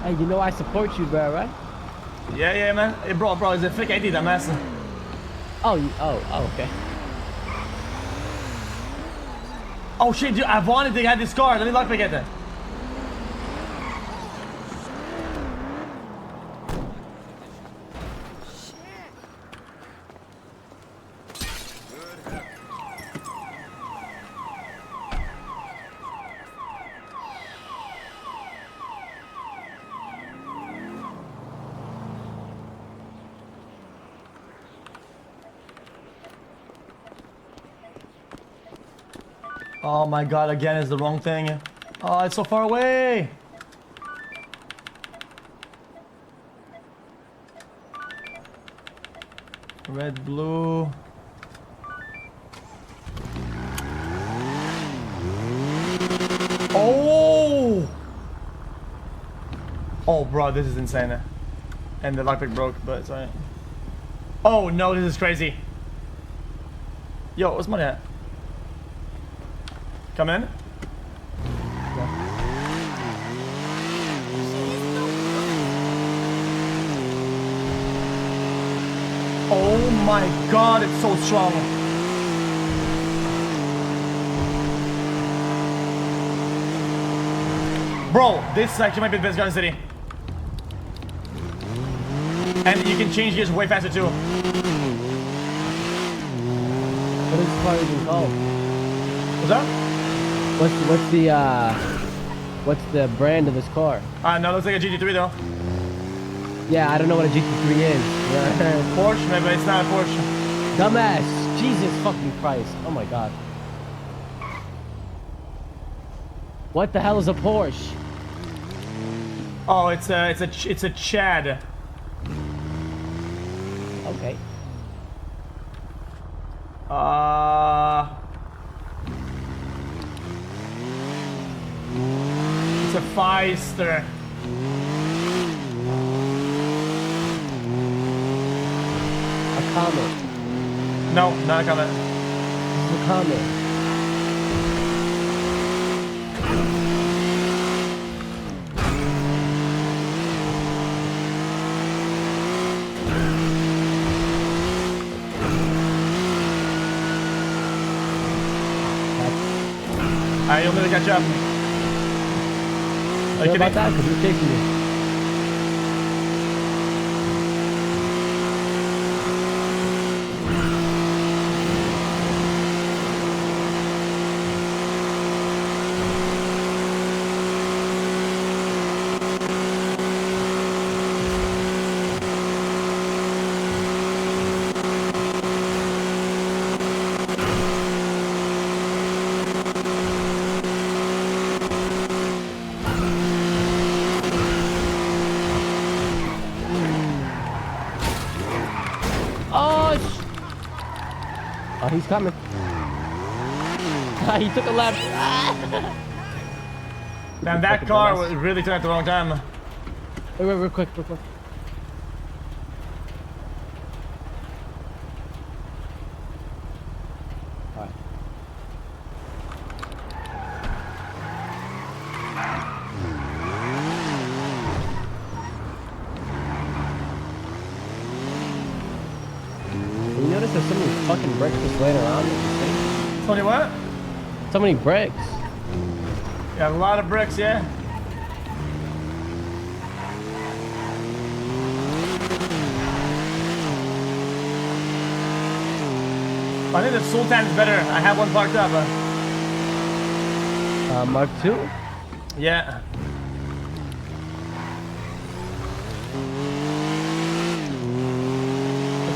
Hey, you know I support you, bro, right? Yeah, yeah, man. Hey, bro, is it fake ID, dumbass? Oh, okay. Oh shit, dude, I wanted to get this car. Let me lockpick it. Oh my god, again is the wrong thing. Oh, it's so far away. Red, blue. Oh! Oh, bro, this is insane. And the lockpick broke, but it's alright. Oh no, this is crazy. Yo, what's money at? Come in. Oh my god, it's so strong. Bro, this actually might be the best car in the city. And you can change gears way faster too. What is this car even called? What's up? What's the brand of this car? No, looks like a GT3 though. Yeah, I don't know what a GT3 is. Porsche, maybe it's not a Porsche. Dumbass! Jesus fucking Christ! Oh my god! What the hell is a Porsche? Oh, it's a Chad. Okay. It's a Fiester. A Comet. No, not a Comet. This is a Comet. You'll never catch up. What about that? Because you're taking me. Oh, he's coming. He took a left. Man, that car really took at the wrong time. Wait, real quick. Alright. You notice there's so many fucking bricks just laying around? Funny what? So many bricks. Yeah, a lot of bricks, yeah. I think the Sultan's better. I have one parked up. Mark II? Yeah.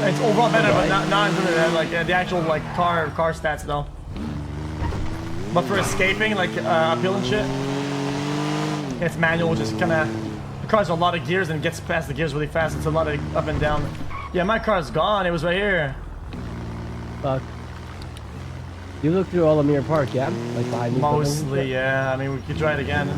It's overall better, but not like the actual like car stats though. But for escaping, like uphill and shit, it's manual, which is kind of. The car's a lot of gears and gets past the gears really fast. It's a lot of up and down. Yeah, my car's gone. It was right here. Fuck. You looked through all of Mirror Park, yeah? Like behind me. Mostly, yeah. I mean, we could try it again.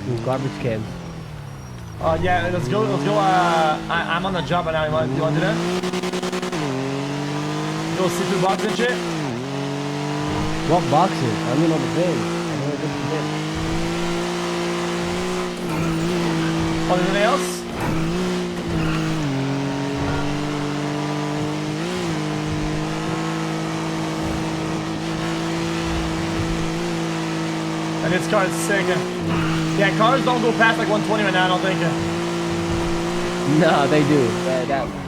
Ooh, garbage cans. Yeah, let's go. I'm on the job right now. You want to do that? Go see through boxes and shit. What boxes? I don't even know the thing. I don't know the thing. Oh, anything else? And this car is sick. Yeah, cars don't go past like 120 right now, I don't think. No, they do.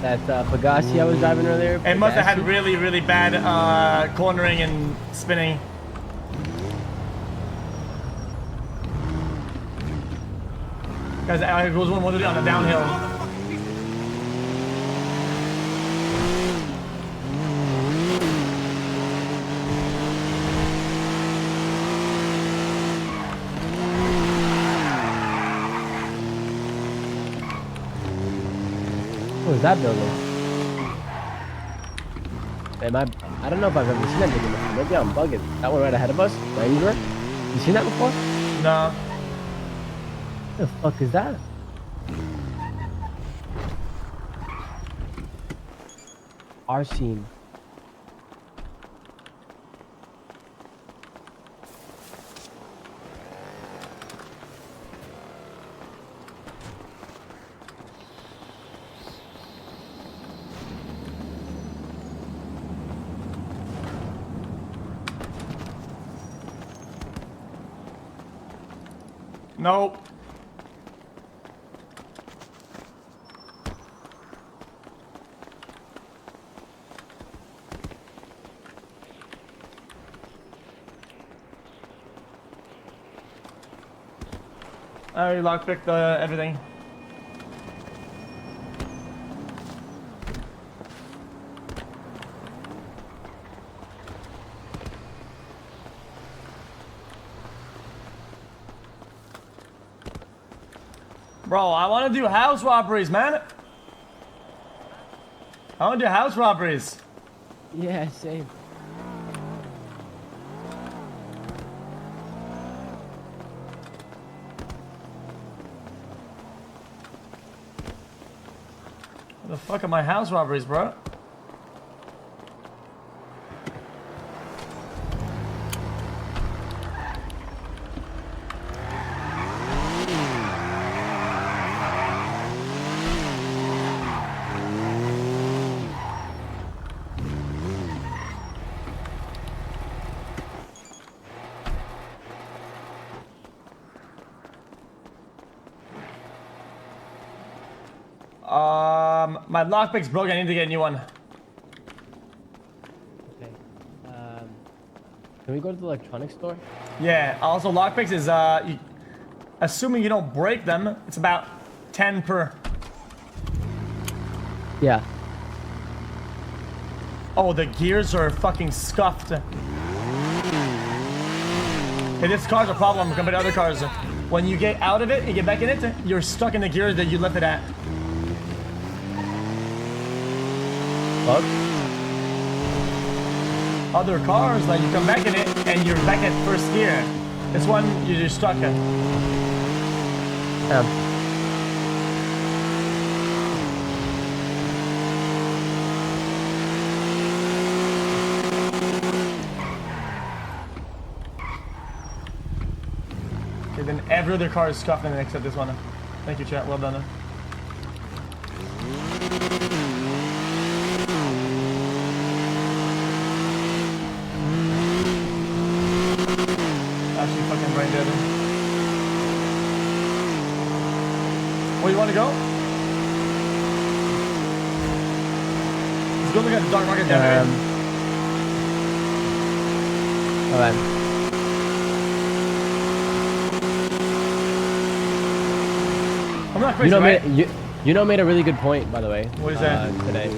That Pagasi I was driving earlier. It must have had really, really bad cornering and spinning. Guys, I was one on the downhill. What was that building? I don't know if I've ever seen that building before. Maybe I'm bugging. That one right ahead of us? Ranger? You seen that before? No. What the fuck is that? Our scene. Nope. I already lockpicked everything. Bro, I want to do house robberies, man. I want to do house robberies. Yeah, same. What the fuck are my house robberies, bro? My lockpick's broke. I need to get a new one. Okay. Can we go to the electronics store? Yeah. Also, lockpicks is assuming you don't break them, it's about 10 per. Yeah. Oh, the gears are fucking scuffed. Hey, this car's a problem compared to other cars. When you get out of it and get back in it, you're stuck in the gears that you left it at. Fuck. Other cars, like you come back in it and you're back at first gear. This one, you're just stuck in. Yeah. Okay, then every other car is scuffed in it except this one. Thank you, chat. Well done. Actually, fucking brain dead. Where you want to go? Let's go look at the dark market down there. Alright. I'm not crazy, right? You know made a really good point, by the way. What is that? Today.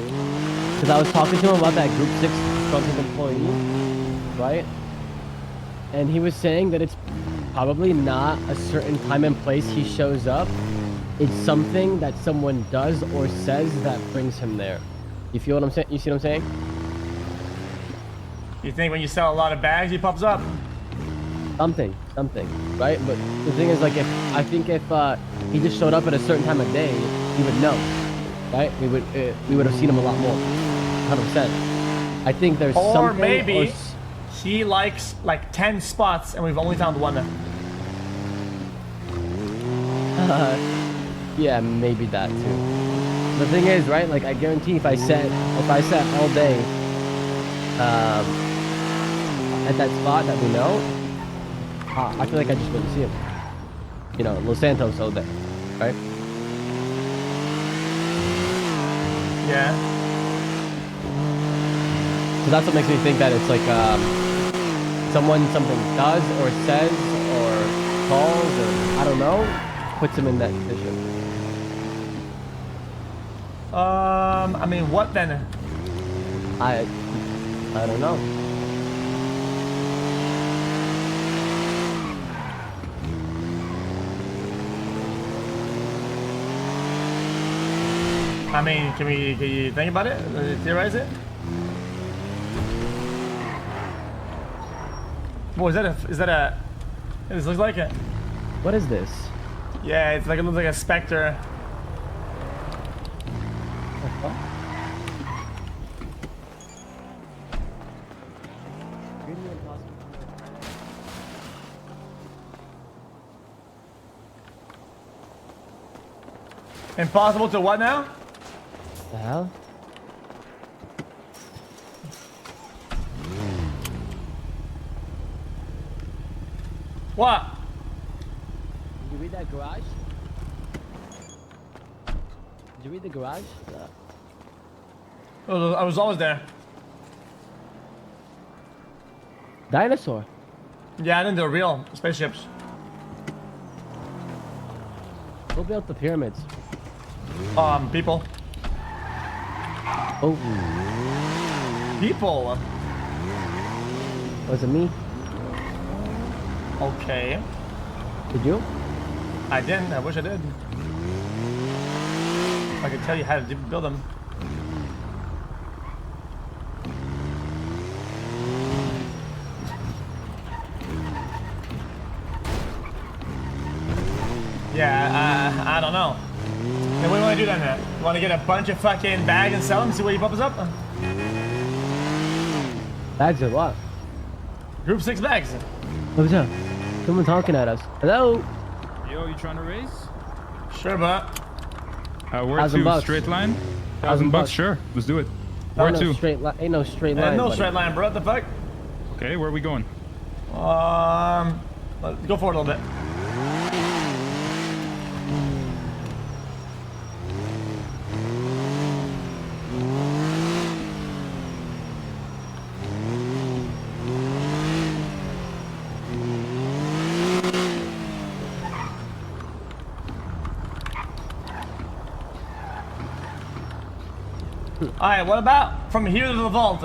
Because I was talking to him about that Group 6 struggling employee, right? And he was saying that it's probably not a certain time and place he shows up. It's something that someone does or says that brings him there. You feel what I'm saying? You see what I'm saying? You think when you sell a lot of bags, he pops up? something, right? But the thing is, like, if he just showed up at a certain time of day, we would know, right? We would have seen him a lot more, 100%. I think there's or something. Maybe he likes like 10 spots and we've only found one. Yeah, maybe that too. The thing is, right? Like, I guarantee if I sat all day at that spot that we know, I feel like I just wouldn't see him. You know, Los Santos all day, right? Yeah. So that's what makes me think that it's like something does or says or calls or I don't know, puts him in that position. I mean, what then? I don't know. I mean, can you think about it? Theorize it? What is that a, this looks like it. What is this? Yeah, it looks like a specter. Impossible to what now? The hell? What? Did you read that garage? Did you read the garage? I was always there. Dinosaur. Yeah, I think they're real spaceships. Who built the pyramids? People. Oh. People. Was it me? Okay. Did you? I didn't. I wish I did. I could tell you how to build them. Yeah, I don't know. Then what do you want to do then? You want to get a bunch of fucking bags and sell them, see what he pops up? Bags of what? Group 6 bags. What's up? Someone talking at us. Hello? Yo, you trying to race? Sure, but. Where to? $1,000. Straight line? $1,000 $1,000, sure. Let's do it. Where Ain't to? no straight line. Ain't no straight line. No buddy. straight line, bro. What the fuck? Okay, where are we going? Let's go forward a little bit. Alright, what about from here to the vault?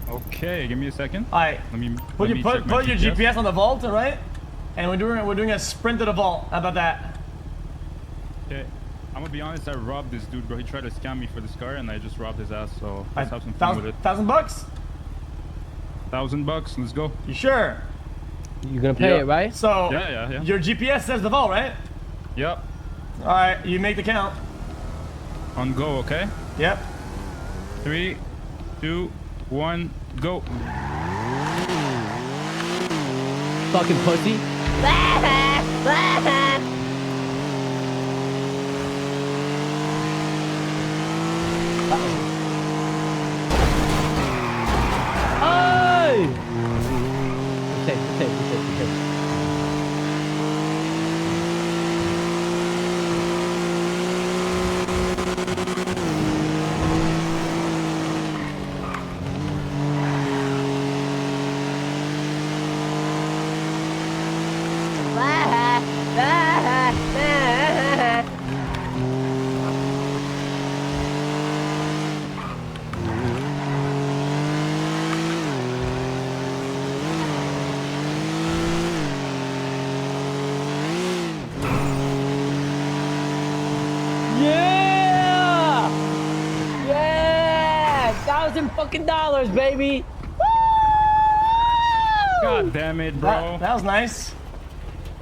Okay, give me a second. Alright, Let me put check my your GPS on the vault, alright? And we're doing a sprint to the vault. How about that? Okay, I'm gonna be honest. I robbed this dude, bro. He tried to scam me for this car, and I just robbed his ass. So let's have some fun with it. $1,000 bucks? $1,000. Let's go. You sure? You're gonna pay Yeah. it, right? So Yeah. your GPS says the vault, right? Yep. Alright, you make the count. On go. Okay. Yep. 3, 2, 1, go. Fucking pussy. Hey! Be safe. $1,000 fucking dollars, baby. Woo! God damn it, bro. That was nice.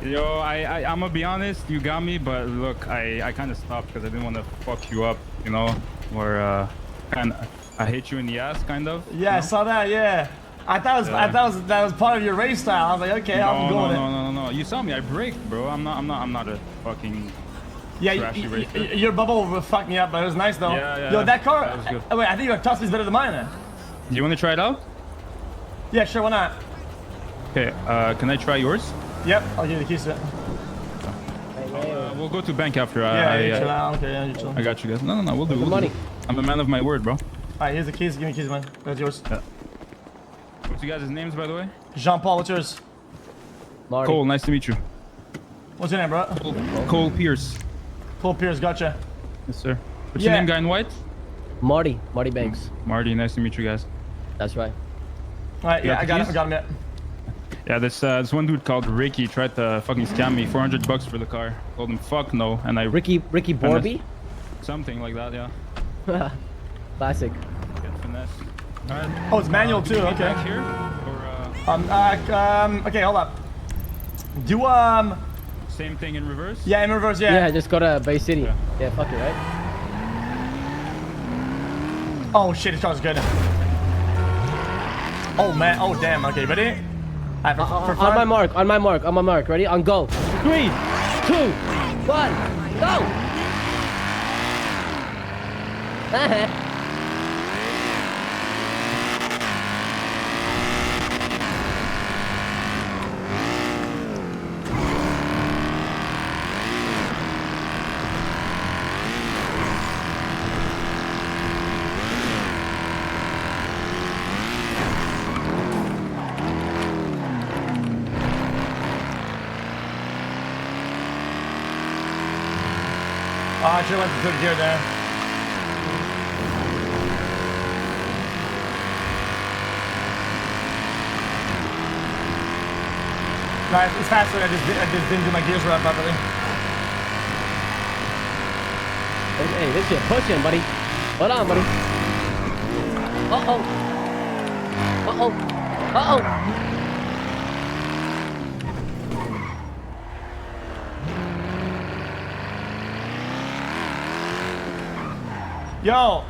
Yo, I'm gonna be honest, you got me, but look, I kind of stopped because I didn't want to fuck you up, you know, or I hit you in the ass, kind of. Yeah, I saw that. Yeah, I thought that was part of your race style. I was like, okay, I'm going. No. You saw me. I braked, bro. I'm not a fucking. Yeah, trashy racer. your bubble fucked me up, but it was nice though. Yeah. Yo, that car. That was good. Wait, I think your top speed's better than mine. Then. Do you want to try it out? Yeah, sure. Why not? Okay. Can I try yours? Yep, I'll give you the keys to it. We'll go to bank after. Yeah, you chill out. Okay, yeah, you chill. I got you guys. No. We'll do. We'll money. do. I'm a man of my word, bro. Alright, here's the keys. Give me the keys, man. That's yours. Yeah. What's you guys' names, by the way? Jean-Paul, what's yours? Marty. Cole, nice to meet you. What's your name, bro? Cole Pierce. Cole Pierce, gotcha. Yes, sir. What's your name, guy in white? Marty Banks. Marty, nice to meet you guys. That's right. Alright, yeah, I got him. Yeah. Yeah, this one dude called Ricky tried to fucking scam me. $400 for the car. Told him fuck no, and I Ricky Borby. something like that, yeah. Classic. Get finesse. Alright. Oh, it's manual too. Okay. Back here, or Okay, hold up. Do same thing in reverse? yeah, in reverse, yeah. Yeah, just go to Bay City. Yeah, fuck it, right? Oh shit, this car's good. Oh man, oh damn. Okay, ready? Alright, for On my mark. Ready? On go. 3, 2, 1, go! Oh, I should have went to third gear there. Right, it's faster. I just didn't do my gears right properly. Hey, this shit pushing, buddy. Hold on, buddy. Uh-oh. Yo,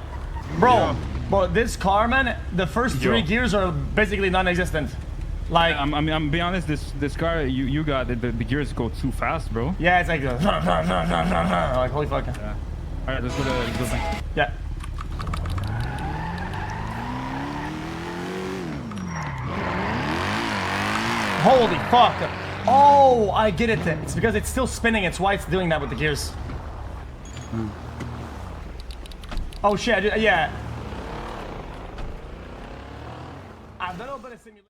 bro, this car, man, the first 3 gears are basically non-existent. Like, I'm be honest, this car you got the gears go too fast, bro. yeah, it's like, like holy fuck. Yeah. All right, let's go back. Yeah. Holy fuck. Oh, I get it. It's because it's still spinning. It's why it's doing that with the gears. Oh shit, yeah. I've done a little bit of simulation.